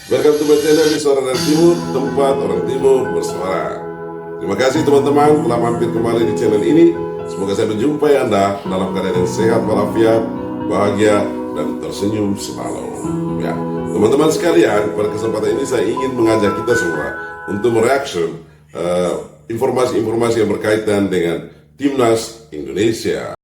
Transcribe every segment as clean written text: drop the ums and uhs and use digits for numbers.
Welcome to my channel di Suara dari Timur, tempat orang Timur bersuara. Terima kasih teman-teman telah mampir kembali di channel ini. Semoga saya menjumpai Anda dalam keadaan yang sehat walafiat, bahagia, dan tersenyum selalu. Ya, teman-teman sekalian, pada kesempatan ini saya ingin mengajak kita semua untuk mereaction informasi-informasi yang berkaitan dengan Timnas Indonesia.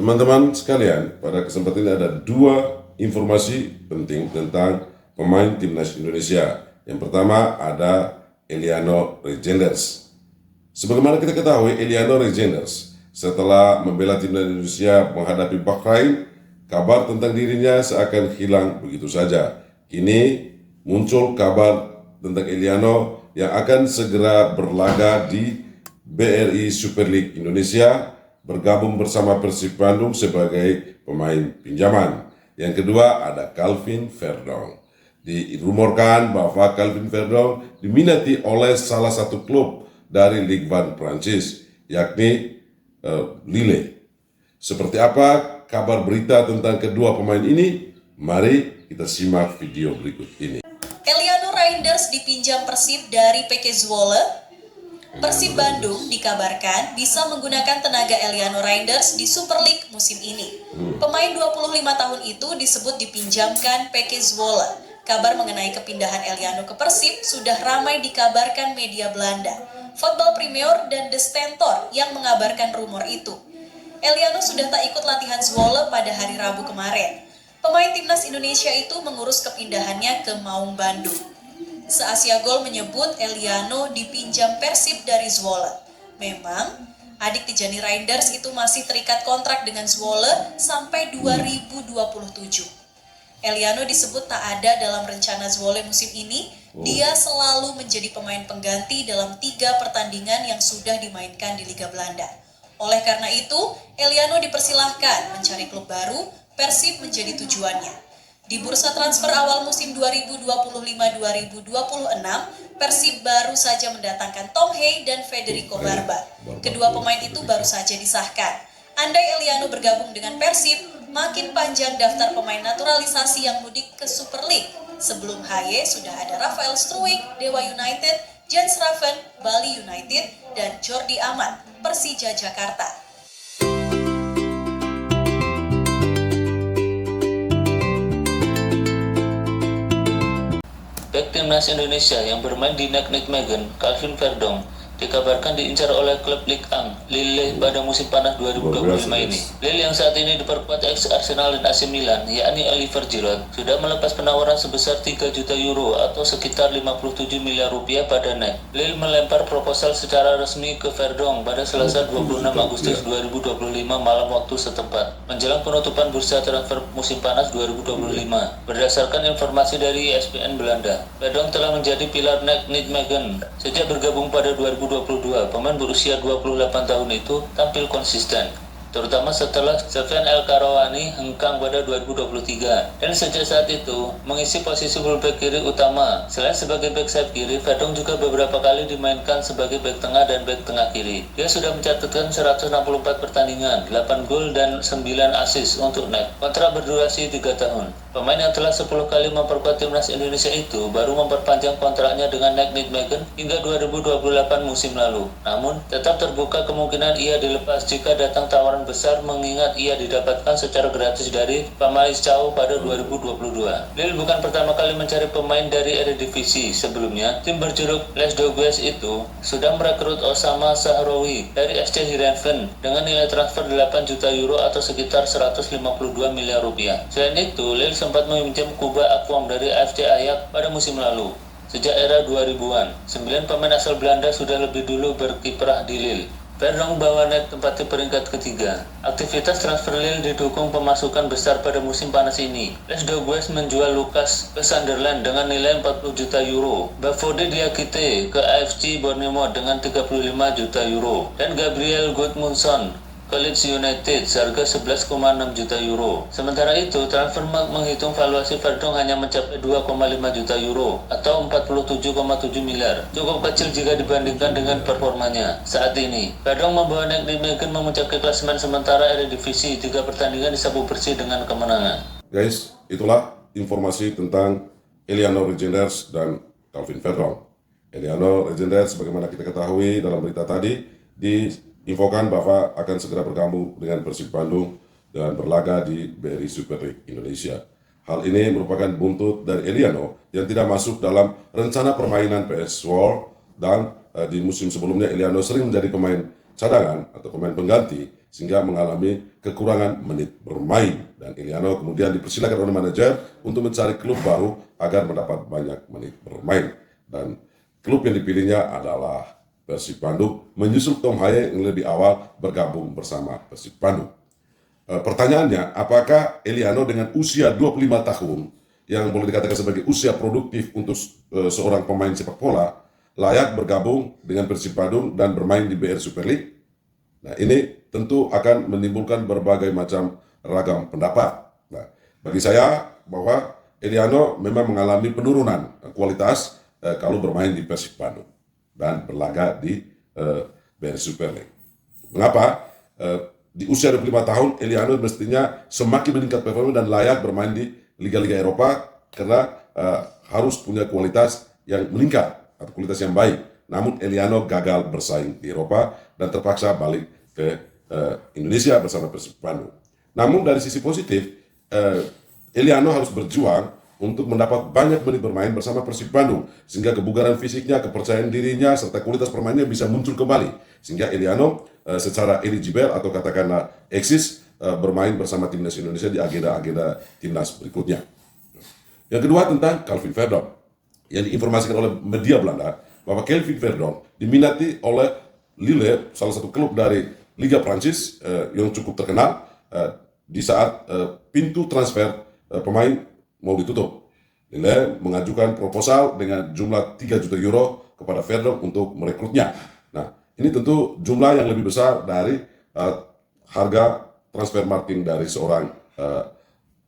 Teman-teman sekalian, pada kesempatan ini ada dua informasi penting tentang pemain Timnas Indonesia. Yang pertama ada Eliano Reijenders. Sebagaimana kita ketahui, Eliano Reijenders setelah membela Timnas Indonesia menghadapi Bahrain, kabar tentang dirinya seakan hilang begitu saja. Kini muncul kabar tentang Eliano yang akan segera berlaga di BRI Super League Indonesia, bergabung bersama Persib Bandung sebagai pemain pinjaman. Yang kedua ada Calvin Verdong. Dirumorkan bahwa Calvin Verdong diminati oleh salah satu klub dari Ligue 1 Prancis, yakni Lille. Seperti apa kabar berita tentang kedua pemain ini? Mari kita simak video berikut ini. Eliano Reijenders dipinjam Persib dari PK Zwolle. Persib Bandung dikabarkan bisa menggunakan tenaga Eliano Reijenders di Super League musim ini. Pemain 25 tahun itu disebut dipinjamkan PK Zwolle. Kabar mengenai kepindahan Eliano ke Persib sudah ramai dikabarkan media Belanda. Voetbal Premier dan De Stentor yang mengabarkan rumor itu. Eliano sudah tak ikut latihan Zwolle pada hari Rabu kemarin. Pemain Timnas Indonesia itu mengurus kepindahannya ke Maung Bandung. Se-Asia Gol menyebut Eliano dipinjam Persib dari Zwolle. Memang, adik Tijani Reijenders itu masih terikat kontrak dengan Zwolle sampai 2027. Eliano disebut tak ada dalam rencana Zwolle musim ini. Dia selalu menjadi pemain pengganti dalam 3 pertandingan yang sudah dimainkan di Liga Belanda. Oleh karena itu, Eliano dipersilahkan mencari klub baru. Persib menjadi tujuannya. Di bursa transfer awal musim 2025-2026, Persib baru saja mendatangkan Tom Hey dan Federico Barba. Kedua pemain itu baru saja disahkan. Andai Eliano bergabung dengan Persib, makin panjang daftar pemain naturalisasi yang mudik ke Super League. Sebelum Haye sudah ada Rafael Struwijk, Dewa United, Jens Raven, Bali United, dan Jordi Amat, Persija Jakarta. Bek Timnas Indonesia yang bermain di Nijmegen, Calvin Verdong, dikabarkan diincar oleh klub Ligue 1 Lille pada musim panas 2025 ini. Lille yang saat ini diperkuat ex Arsenal dan AC Milan, yakni Oliver Giroud, sudah melepas penawaran sebesar 3 juta euro atau sekitar 57 miliar rupiah pada NEC. Lille melempar proposal secara resmi ke Verdong pada Selasa 26 Agustus 2025 malam waktu setempat, menjelang penutupan bursa transfer musim panas 2025. Berdasarkan informasi dari ESPN Belanda, Verdong telah menjadi pilar NEC Nijmegen sejak bergabung pada 2022, pemain berusia 28 tahun itu tampil konsisten, terutama setelah Sofyan El Karawani hengkang pada 2023, dan sejak saat itu mengisi posisi fullback kiri utama. Selain sebagai back sayap kiri, Verdong juga beberapa kali dimainkan sebagai back tengah dan back tengah kiri. Dia sudah mencatatkan 164 pertandingan, 8 gol dan 9 assist untuk NEC. Kontrak berdurasi 3 tahun. Pemain yang telah 10 kali memperkuat Timnas Indonesia itu baru memperpanjang kontraknya dengan NEC Nijmegen hingga 2028 musim lalu. Namun, tetap terbuka kemungkinan ia dilepas jika datang tawaran besar, mengingat ia didapatkan secara gratis dari Pamalicao pada 2022. Lille bukan pertama kali mencari pemain dari Eredivisie. Sebelumnya, tim berjuluk Les Dogues itu sudah merekrut Osama Sahraoui dari FC Heerenveen dengan nilai transfer 8 juta euro atau sekitar 152 miliar rupiah. Selain itu, Lille sempat meminjam Kuba Akpom dari AFC Ajax pada musim lalu. Sejak era 2000-an, 9 pemain asal Belanda sudah lebih dulu berkiprah di Lille. Verdong bawa NEC tempati peringkat ketiga. Aktivitas transfer Lille didukung pemasukan besar pada musim panas ini. Les Dogues menjual Lucas ke Sunderland dengan nilai 40 juta euro. Bafode Diakite ke AFC Bournemouth dengan 35 juta euro. Dan Gabriel Gudmundsson ke Leeds United seharga 11,6 juta euro. Sementara itu, Transfermarkt menghitung valuasi Verdonk hanya mencapai 2,5 juta euro atau 47,7 miliar. Cukup kecil jika dibandingkan dengan performanya saat ini. Verdonk membawa Nijmegen memuncaki klasemen sementara Eredivisie, 3 pertandingan disapu bersih dengan kemenangan. Guys, itulah informasi tentang Eleanor Regenders dan Calvin Verdonk. Eleanor Regenders, sebagaimana kita ketahui dalam berita tadi, diinfokan bahwa akan segera bergabung dengan Persib Bandung dan berlaga di BRI Super League Indonesia. Hal ini merupakan buntut dari Eleanor yang tidak masuk dalam rencana permainan PS World, dan di musim sebelumnya Eleanor sering menjadi pemain cadangan atau pemain pengganti sehingga mengalami kekurangan menit bermain, dan Eleanor kemudian dipersilakan oleh manajer untuk mencari klub baru agar mendapat banyak menit bermain, dan klub yang dipilihnya adalah Persib Bandung, menyusul Tom Haye yang lebih awal bergabung bersama Persib Bandung. Pertanyaannya, apakah Eleanor dengan usia 25 tahun yang boleh dikatakan sebagai usia produktif untuk seorang pemain sepak bola layak bergabung dengan Persib Bandung dan bermain di BRI Super League? Nah, ini tentu akan menimbulkan berbagai macam ragam pendapat. Nah, bagi saya bahwa Eleanor memang mengalami penurunan kualitas kalau bermain di Persib Bandung dan berlaga di BRI Super League. Mengapa? Di usia 25 tahun, Eleanor mestinya semakin meningkat performa dan layak bermain di liga-liga Eropa karena harus punya kualitas yang meningkat atau kualitas yang baik. Namun Eleanor gagal bersaing di Eropa dan terpaksa balik ke Indonesia bersama Persib Bandung. Namun dari sisi positif, Eleanor harus berjuang untuk mendapat banyak menit bermain bersama Persib Bandung, sehingga kebugaran fisiknya, kepercayaan dirinya, serta kualitas permainnya bisa muncul kembali, sehingga Eleanor secara eligible atau katakanlah eksis bermain bersama timnas Indonesia di agenda-agenda timnas berikutnya. Yang kedua tentang Calvin Verdonk, yang diinformasikan oleh media Belanda bahwa Calvin Verdonk diminati oleh Lille, salah satu klub dari Liga Prancis yang cukup terkenal di saat pintu transfer pemain mau ditutup. Lille mengajukan proposal dengan jumlah 3 juta euro kepada Verdonk untuk merekrutnya. Nah, ini tentu jumlah yang lebih besar dari harga transfer marketing dari seorang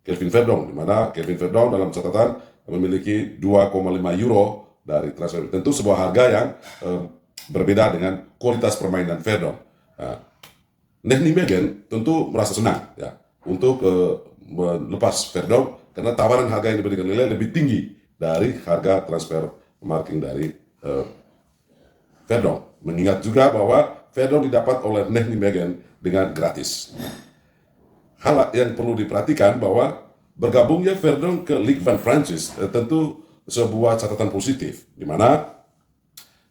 Calvin Verdonk, di mana Calvin Verdonk dalam catatan memiliki 2,5 euro dari transfer. Tentu sebuah harga yang berbeda dengan kualitas permainan Verdonk. Nijmegen tentu merasa senang ya untuk melepas Verdonk karena tawaran harga yang diberikan Lille lebih tinggi dari harga transfer marketing dari Verdonk. Mengingat juga bahwa Verdonk didapat oleh Nijmegen dengan gratis. Hal yang perlu diperhatikan bahwa bergabungnya Verdonk ke Ligue 1 Prancis tentu sebuah catatan positif, di mana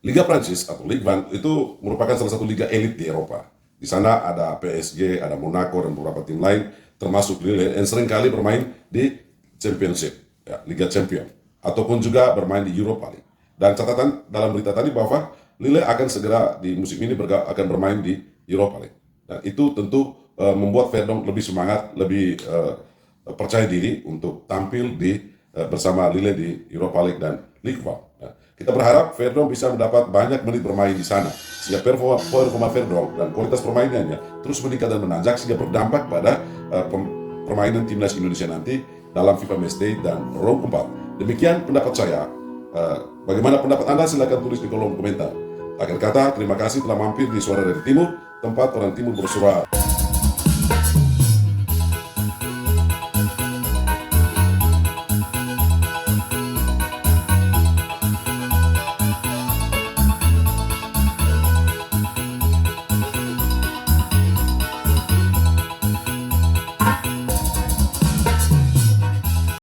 Liga Prancis atau Ligue 1 itu merupakan salah satu liga elit di Eropa. Di sana ada PSG, ada Monaco dan beberapa tim lain, termasuk Lille yang seringkali bermain di Championship, ya, Liga Champion, ataupun juga bermain di Europa League. Dan catatan dalam berita tadi bahwa Lille akan segera di musim ini akan bermain di Europa League. Dan itu tentu membuat Verdonk lebih semangat, lebih percaya diri untuk tampil bersama Lille di Europa League dan Ligue 1. Nah, kita berharap Verdonk bisa mendapat banyak menit bermain di sana, sehingga performa Verdonk dan kualitas permainannya terus meningkat dan menanjak, sehingga berdampak pada permainan timnas Indonesia nanti dalam FIFA Matchday dan Round 4. Demikian pendapat saya. Bagaimana pendapat Anda? Silakan tulis di kolom komentar. Akhir kata, terima kasih telah mampir di Suara dari Timur, tempat orang Timur bersuara.